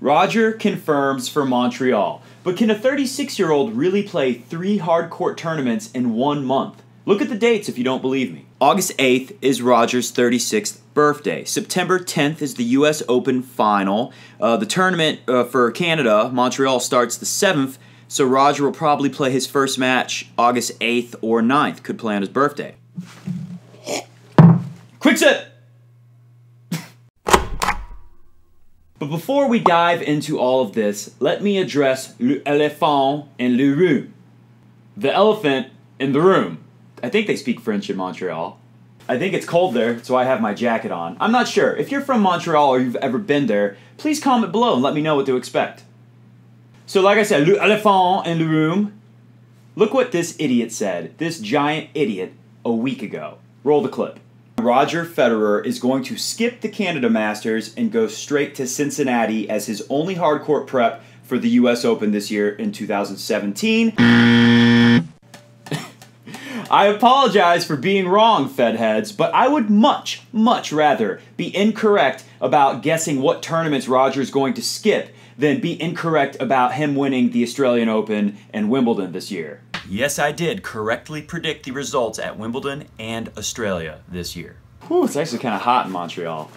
Roger confirms for Montreal. But can a 36-year-old really play 3 hard-court tournaments in 1 month? Look at the dates if you don't believe me. August 8th is Roger's 36th birthday. September 10th is the US Open final. The tournament for Canada, Montreal, starts the 7th, so Roger will probably play his first match August 8th or 9th. Could play on his birthday. Quick sip! But before we dive into all of this, let me address l'éléphant in le room. The elephant in the room. I think they speak French in Montreal. I think it's cold there, so I have my jacket on. I'm not sure. If you're from Montreal or you've ever been there, please comment below and let me know what to expect. So like I said, l'éléphant in le room. Look what this idiot said, this giant idiot, a week ago. Roll the clip. Roger Federer is going to skip the Canada Masters and go straight to Cincinnati as his only hardcourt prep for the US Open this year in 2017. I apologize for being wrong, Fedheads, but I would much, much rather be incorrect about guessing what tournaments Roger's going to skip than be incorrect about him winning the Australian Open and Wimbledon this year. Yes, I did correctly predict the results at Wimbledon and Australia this year. Whew, it's actually kind of hot in Montreal.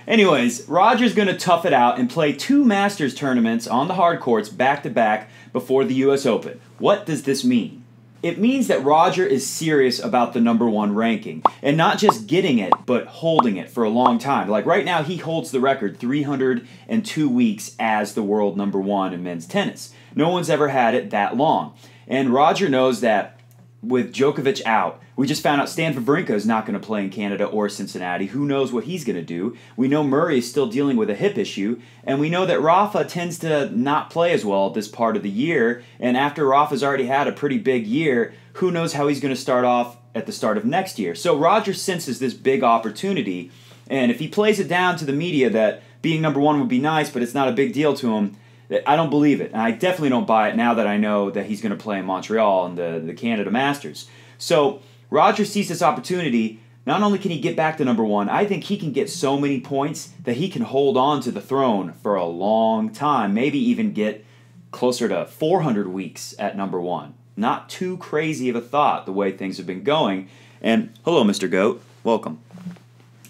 Anyways, Roger's going to tough it out and play 2 Masters tournaments on the hard courts back-to-back before the US Open. What does this mean? It means that Roger is serious about the #1 ranking, and not just getting it, but holding it for a long time. Like right now, he holds the record 302 weeks as the world #1 in men's tennis. No one's ever had it that long. And Roger knows that with Djokovic out, we just found out Stan Wawrinka is not going to play in Canada or Cincinnati. Who knows what he's going to do? We know Murray is still dealing with a hip issue, and we know that Rafa tends to not play as well this part of the year, and after Rafa's already had a pretty big year, who knows how he's going to start off at the start of next year. So Roger senses this big opportunity, and if he plays it down to the media that being #1 would be nice, but it's not a big deal to him, I don't believe it. And I definitely don't buy it now that I know that he's going to play in Montreal in the Canada Masters. So Roger sees this opportunity. Not only can he get back to #1, I think he can get so many points that he can hold on to the throne for a long time, maybe even get closer to 400 weeks at #1. Not too crazy of a thought the way things have been going. And hello, Mr. Goat. Welcome.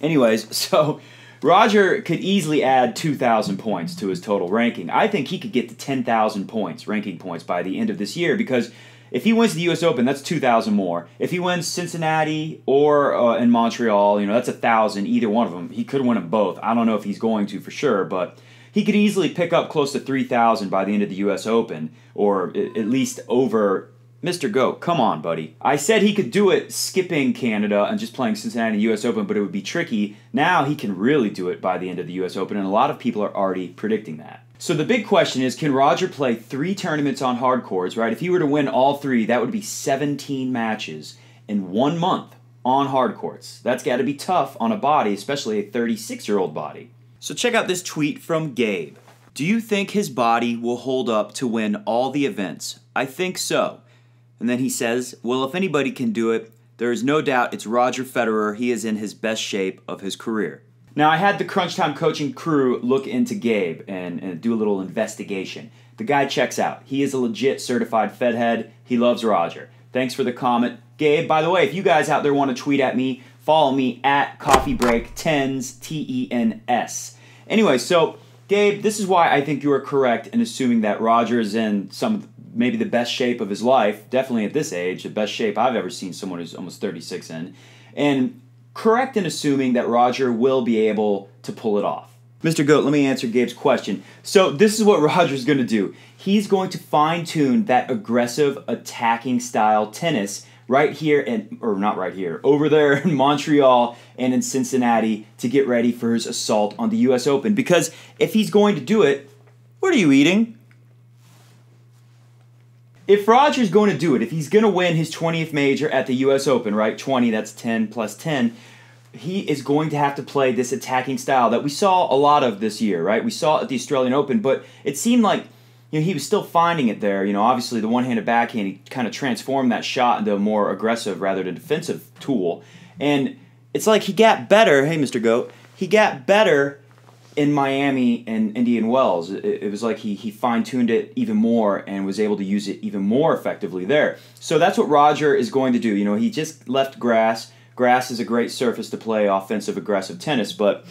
Anyways, so Roger could easily add 2,000 points to his total ranking. I think he could get to 10,000 points, ranking points, by the end of this year, because if he wins the US Open, that's 2,000 more. If he wins Cincinnati or in Montreal, that's 1,000, either one of them. He could win them both. I don't know if he's going to for sure, but he could easily pick up close to 3,000 by the end of the US Open, or at least over. Mr. Goat, come on, buddy. I said he could do it skipping Canada and just playing Cincinnati US Open, but it would be tricky. Now he can really do it by the end of the US Open, and a lot of people are already predicting that. So the big question is, can Roger play 3 tournaments on hard courts, right? If he were to win all 3, that would be 17 matches in 1 month on hard courts. That's got to be tough on a body, especially a 36-year-old body. So check out this tweet from Gabe. Do you think his body will hold up to win all the events? I think so. And then he says, well, if anybody can do it, there is no doubt it's Roger Federer. He is in his best shape of his career. Now, I had the Crunch Time coaching crew look into Gabe and do a little investigation. The guy checks out. He is a legit certified Fed head. He loves Roger. Thanks for the comment. Gabe, by the way, if you guys out there want to tweet at me, follow me at CoffeeBreak10s, T-E-N-S. Anyway, so, Gabe, this is why I think you are correct in assuming that Roger is in maybe the best shape of his life, definitely at this age, the best shape I've ever seen someone who's almost 36 in, and correct in assuming that Roger will be able to pull it off. Mr. Goat, let me answer Gabe's question. So this is what Roger's going to do. He's going to fine-tune that aggressive attacking style tennis right here, or not right here, over there in Montreal and in Cincinnati to get ready for his assault on the US Open. Because if he's going to do it, what are you eating? If Roger's going to do it, if he's going to win his 20th major at the US Open, right, 20, that's 10 plus 10, he is going to have to play this attacking style that we saw a lot of this year, right? We saw it at the Australian Open, but it seemed like he was still finding it there. Obviously the one-handed backhand, he kind of transformed that shot into a more aggressive rather than defensive tool. And it's like he got better, hey, Mr. Goat, he got better in Miami and Indian Wells. It was like he fine-tuned it even more and was able to use it even more effectively there. So that's what Roger is going to do. You know, he just left grass. Grass is a great surface to play offensive, aggressive tennis, but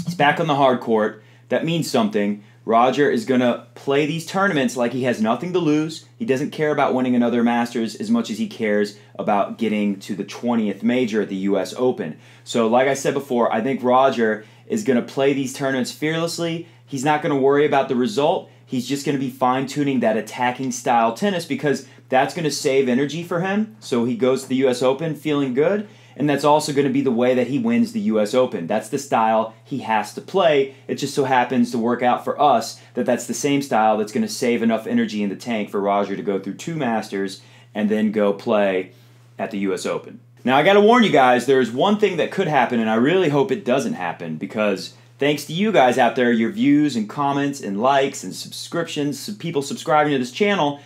he's back on the hard court. That means something. Roger is going to play these tournaments like he has nothing to lose. He doesn't care about winning another Masters as much as he cares about getting to the 20th major at the U.S. Open. So like I said before, I think Roger is going to play these tournaments fearlessly. He's not going to worry about the result. He's just going to be fine-tuning that attacking style tennis because that's going to save energy for him. So he goes to the U.S. Open feeling good. And that's also going to be the way that he wins the U.S. Open. That's the style he has to play. It just so happens to work out for us that that's the same style that's going to save enough energy in the tank for Roger to go through 2 Masters and then go play at the U.S. Open. Now, I got to warn you guys, there's one thing that could happen, and I really hope it doesn't happen, because thanks to you guys out there, your views and comments and likes and subscriptions, people subscribing to this channel,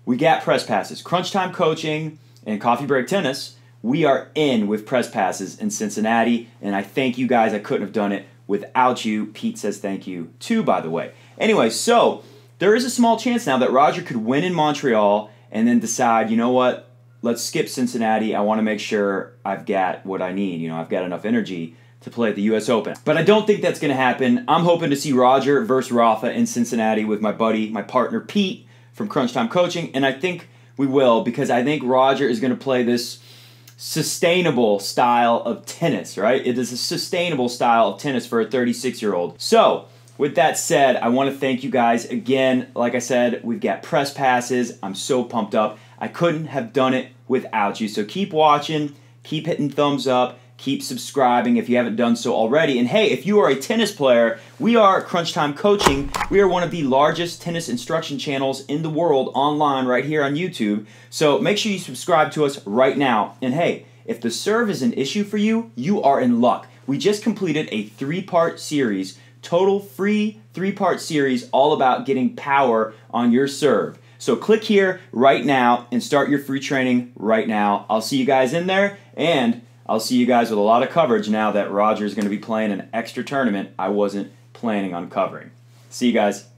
we got press passes. Crunch Time Coaching and Coffee Break Tennis, we are in with press passes in Cincinnati, and I thank you guys. I couldn't have done it without you. Pete says thank you too, by the way. Anyway, so there is a small chance now that Roger could win in Montreal and then decide, you know what, let's skip Cincinnati. I want to make sure I've got what I need. You know, I've got enough energy to play at the U.S. Open. But I don't think that's going to happen. I'm hoping to see Roger versus Rafa in Cincinnati with my buddy, my partner, Pete from Crunch Time Coaching, and I think we will, because I think Roger is going to play this sustainable style of tennis, right? It is a sustainable style of tennis for a 36-year-old. So, with that said, I want to thank you guys again. Like I said, we've got press passes. I'm so pumped up. I couldn't have done it without you. So keep watching, keep hitting thumbs up, keep subscribing if you haven't done so already. And hey, if you are a tennis player, we are Crunch Time Coaching. We are one of the largest tennis instruction channels in the world online right here on YouTube. So make sure you subscribe to us right now. And hey, if the serve is an issue for you, you are in luck. We just completed a 3-part series, total free 3-part series all about getting power on your serve. So click here right now and start your free training right now. I'll see you guys in there, and I'll see you guys with a lot of coverage now that Roger's going to be playing an extra tournament I wasn't planning on covering. See you guys.